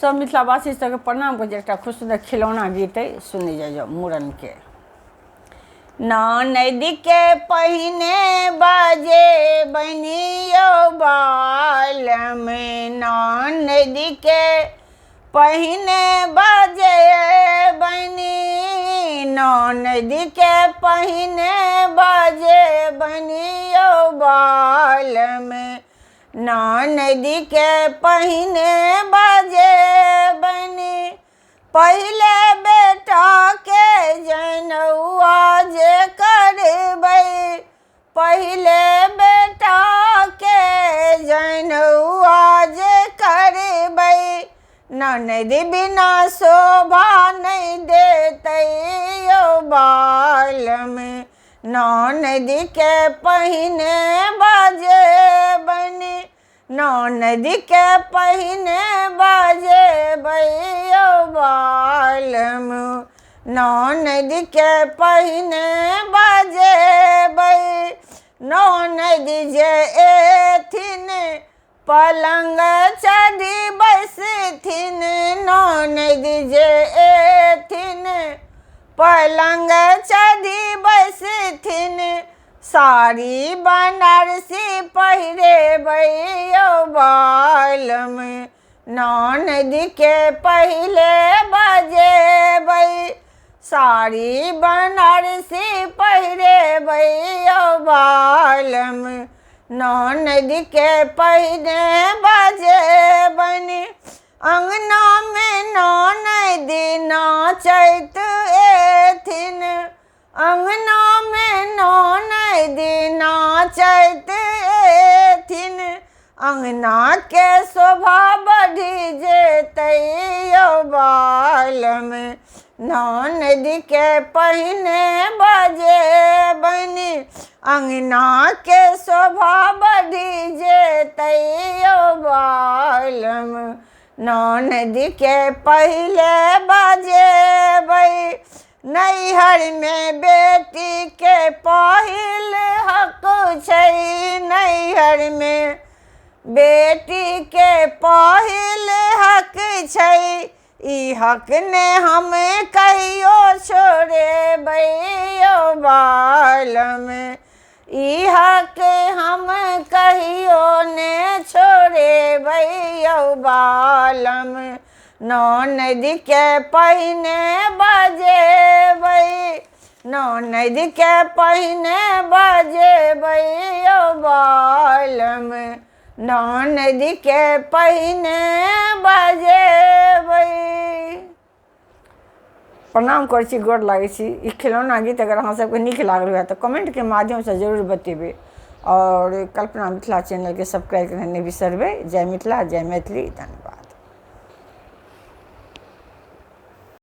सब मिथिलावासी सबके प्रणाम कर एक खुश सुंदर खिलौना गीत है सुनी जाइए मूड़न के। ननद के पहिने बाजे बनियो बाल में, ननद के पहिने बाजे बनी, ननद के पहिने बाजे बनियो बाल में, ननद के पहिने बाजे बनी। पहले बेटा के जनौआ जे करबै, पहले बेटा के जनौआ जे करबै, ननद बिना शोभा नहीं देतै यो बाल में, ननद के पहिने बाजे बनी, ननद के पहिने बाजे बैयो बाल में, ननद के पहिने बाजे बै। ननद जे एथिन पलंग चढ़ी बैसथिन, ननद जे एथिन पलंग चढ़ी बैसथिन, साड़ी बनारसी पहिरेबै यो बाल में, ननद के पहले बजेबै, साड़ी बनारसी पहिरेबै यो बाल में, ननद के पहिने बजेबनि। अंगना में ननद नाचैत एथिन, अंगना में ननद नाचैत एथिन, अंगना के शोभा बढ़ी जेतै यो बाल में, ननद के पहिने बजेबनि, अंगना के शोभा बढ़ी जेतै यो बाल में, ननद के पहले बजेबै। नैहर में बेटी के पहिल हक छै, नैहर में बेटी के पहिल हक छै, ई हक ने हम कहियो छोड़ेबै यो बाल में, ई हक हम कहियो ने छोड़ेबै यो बाल में, ननद के पहिने बजेबै, ननद के पहिने बजेबै यो बाल में, ननद के पहिने बजेबै। प्रणाम करै छी, गोर लागै छी। ई खिलौना गीत अगर अहाँ सबके नीक लागल हुए तो कमेंट के माध्यम से जरूर बतेबै और कल्पना मिथिला चैनल के सब्सक्राइब करने नहीं बिसरबै। जय मिथिला, जय मैथिली, धन्यवाद।